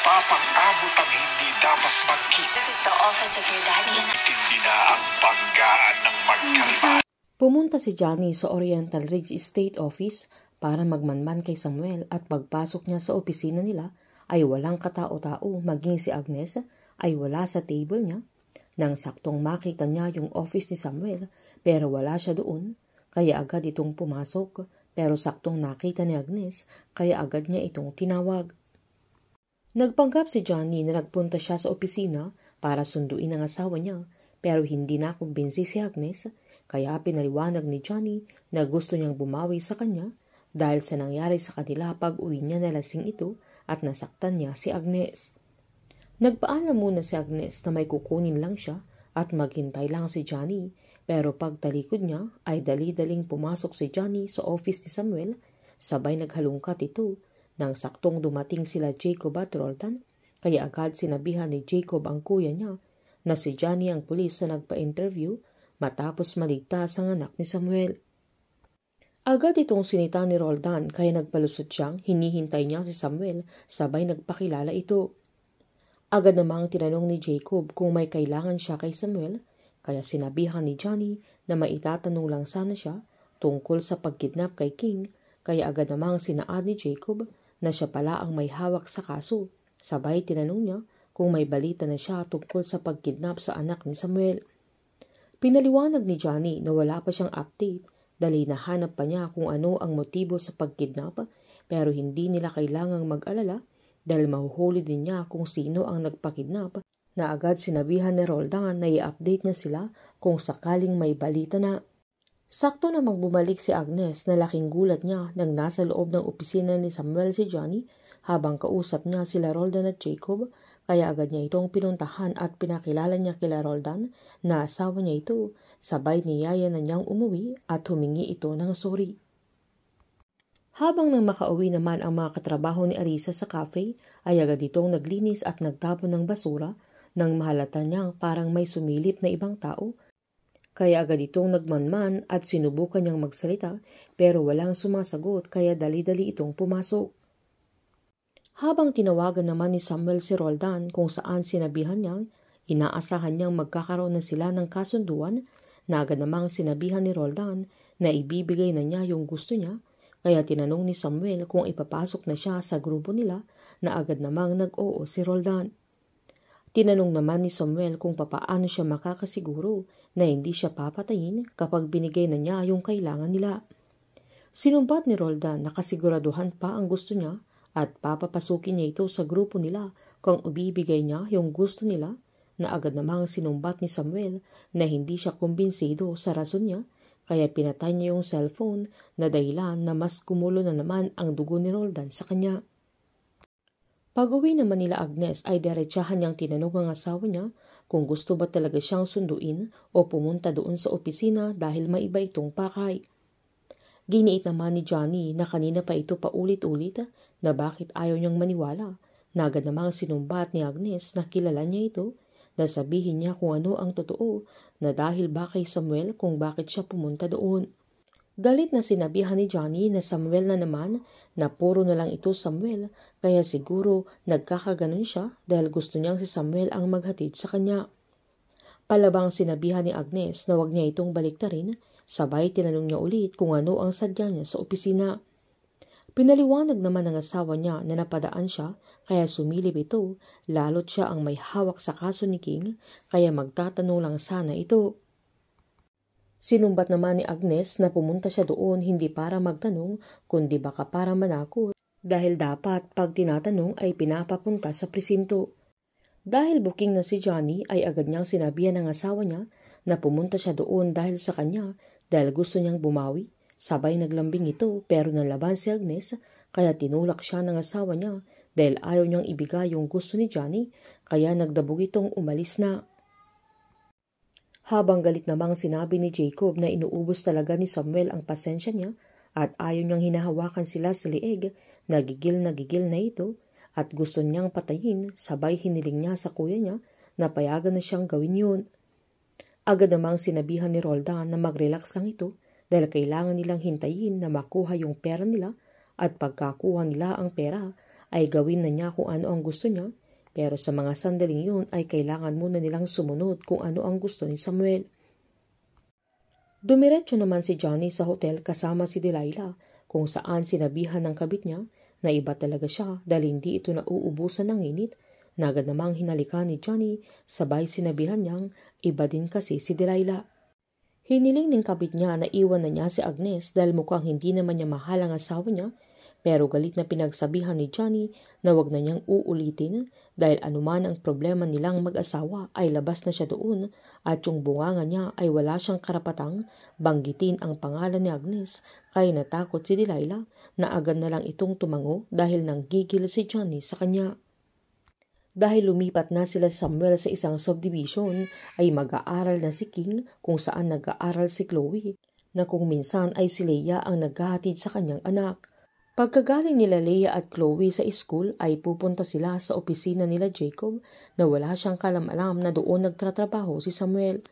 Papang-abot ang hindi dapat magkita. This is the office of your daddy and Tindi na ang banggaan ng magkaiba. Pumunta si Johnny sa Oriental Ridge State Office para magmanman kay Samuel at pagpasok niya sa opisina nila ay walang katao-tao, maging si Agnes ay wala sa table niya. Nang saktong makita niya yung office ni Samuel pero wala siya doon, kaya agad itong pumasok pero saktong nakita ni Agnes kaya agad niya itong tinawag. Nagpanggap si Johnny na nagpunta siya sa opisina para sunduin ang asawa niya pero hindi na kumbinsi si Agnes. Kaya pinaliwanag ni Johnny na gusto niyang bumawi sa kanya dahil sa nangyari sa kanila pag uwi niya na lasing ito at nasaktan niya si Agnes. Nagpaalam muna si Agnes na may kukunin lang siya at maghintay lang si Johnny pero pagtalikod niya ay dali-daling pumasok si Johnny sa office ni Samuel sabay naghalungkat ito nang saktong dumating sila Jacob at Roldan kaya agad sinabihan ni Jacob ang kuya niya na si Johnny ang pulis na nagpa-interview matapos maligtas ang anak ni Samuel. Agad itong sinita ni Roldan kaya nagpalusot siyang hinihintay niya si Samuel sabay nagpakilala ito. Agad namang tinanong ni Jacob kung may kailangan siya kay Samuel kaya sinabihan ni Johnny na maitatanong lang sana siya tungkol sa pagkidnap kay King kaya agad namang sinaad ni Jacob na siya pala ang may hawak sa kaso. Sabay tinanong niya kung may balita na siya tungkol sa pagkidnap sa anak ni Samuel. Pinaliwanag ni Johnny na wala pa siyang update dahil nahanap pa niya kung ano ang motibo sa pagkidnap pero hindi nila kailangang mag-alala dahil mahuhuli din niya kung sino ang nagpakidnap na agad sinabihan ni Roldan na i-update niya sila kung sakaling may balita na. Sakto namang bumalik si Agnes na laking gulat niya nang nasa loob ng opisina ni Samuel si Johnny habang kausap niya sila Roldan at Jacob. Kaya agad niya itong pinuntahan at pinakilala niya kila Roldan na asawa niya ito, sabay niyaya na niyang umuwi at humingi ito ng sorry. Habang nang makauwi naman ang mga katrabaho ni Arisa sa cafe, ay agad itong naglinis at nagtapon ng basura nang mahalata niyang parang may sumilip na ibang tao. Kaya agad itong nagmanman at sinubukan niyang magsalita pero walang sumasagot kaya dali-dali itong pumasok. Habang tinawagan naman ni Samuel si Roldan kung saan sinabihan niyang inaasahan niyang magkakaroon na sila ng kasunduan, na agad namang sinabihan ni Roldan na ibibigay na niya yung gusto niya, kaya tinanong ni Samuel kung ipapasok na siya sa grupo nila na agad namang nag-oo si Roldan. Tinanong naman ni Samuel kung papaano siya makakasiguro na hindi siya papatayin kapag binigay na niya yung kailangan nila. Sinumbat ni Roldan na kasiguraduhan pa ang gusto niya at papapasukin niya ito sa grupo nila kung ibibigay niya yung gusto nila, na agad namang sinumbat ni Samuel na hindi siya kumbinsido sa rason niya kaya pinatay niya yung cellphone na dahilan na mas kumulo na naman ang dugo ni Roldan sa kanya. Pag-uwi naman nila Agnes ay diretsahan niyang tinanong ang asawa niya kung gusto ba talaga siyang sunduin o pumunta doon sa opisina dahil may iba itong pakay. Giniit naman ni Johnny na kanina pa ito paulit-ulit na bakit ayaw niyang maniwala. Agad namang sinumbat ni Agnes na kilala niya ito, na sabihin niya kung ano ang totoo na dahil ba kay Samuel kung bakit siya pumunta doon. Galit na sinabihan ni Johnny na Samuel na naman na puro na lang ito Samuel kaya siguro nagkakaganon siya dahil gusto niyang si Samuel ang maghatid sa kanya. Palabang sinabihan ni Agnes na wag niya itong baliktarin. Sabay tinanong niya ulit kung ano ang sadya niya sa opisina. Pinaliwanag naman ng asawa niya na napadaan siya kaya sumilip ito, lalo't siya ang may hawak sa kaso ni King kaya magtatanong lang sana ito. Sinumbat naman ni Agnes na pumunta siya doon hindi para magtanong kundi baka para manakot dahil dapat pag tinatanong ay pinapapunta sa presinto. Dahil booking na si Johnny ay agad niyang sinabihan ng asawa niya na pumunta siya doon dahil sa kanya dahil gusto niyang bumawi. Sabay naglambing ito pero nalaban si Agnes kaya tinulak siya ng asawa niya dahil ayaw niyang ibigay yung gusto ni Johnny kaya nagdabog itong umalis na. Habang galit namang sinabi ni Jacob na inuubos talaga ni Samuel ang pasensya niya at ayaw niyang hinahawakan sila sa liig, nagigil na ito at gusto niyang patayin, sabay hiniling niya sa kuya niya na payagan na siyang gawin yun. Agad namang sinabihan ni Roldan na mag-relax lang ito dahil kailangan nilang hintayin na makuha yung pera nila at pagkakuha nila ang pera ay gawin na niya kung ano ang gusto niya, pero sa mga sandaling yun ay kailangan muna nilang sumunod kung ano ang gusto ni Samuel. Dumiretso naman si Johnny sa hotel kasama si Delilah kung saan sinabihan ng kabit niya na iba talaga siya dahil hindi ito nauubusan ng init na agad namang hinalikan ni Johnny sabay sinabihan niyang iba din kasi si Delilah. Hiniling ng kabit niya na iwan na niya si Agnes dahil mukhang hindi naman niya mahal ang asawa niya, pero galit na pinagsabihan ni Johnny na wag na niyang uulitin dahil anuman ang problema nilang mag-asawa ay labas na siya doon at yung bunganga niya ay wala siyang karapatang banggitin ang pangalan ni Agnes kaya natakot si Delilah na agad na lang itong tumango dahil nanggigil si Johnny sa kanya. Dahil lumipat na sila Samuel sa isang subdivision ay mag-aaral na si King kung saan nag-aaral si Chloe na kung minsan ay si Leia ang naghahatid sa kanyang anak. Pagkagaling nila Leia at Chloe sa school ay pupunta sila sa opisina nila Jacob na wala siyang kalam-alam na doon nagtatrabaho si Samuel.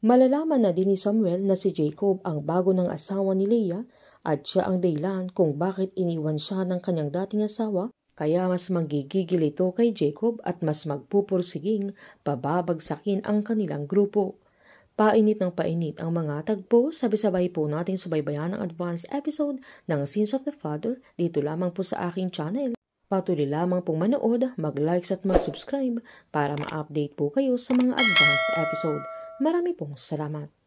Malalaman na din ni Samuel na si Jacob ang bago ng asawa ni Leia at siya ang dahilan kung bakit iniwan siya ng kanyang dating asawa. Kaya mas magigigil ito kay Jacob at mas magpupursiging pababagsakin ang kanilang grupo. Painit ng painit ang mga tagpo, sabay-sabay po nating subaybayan ang advance episode ng Sins of the Father dito lamang po sa aking channel. Patuloy lamang pong manood, mag-likes at mag-subscribe para ma-update po kayo sa mga advance episode. Marami pong salamat.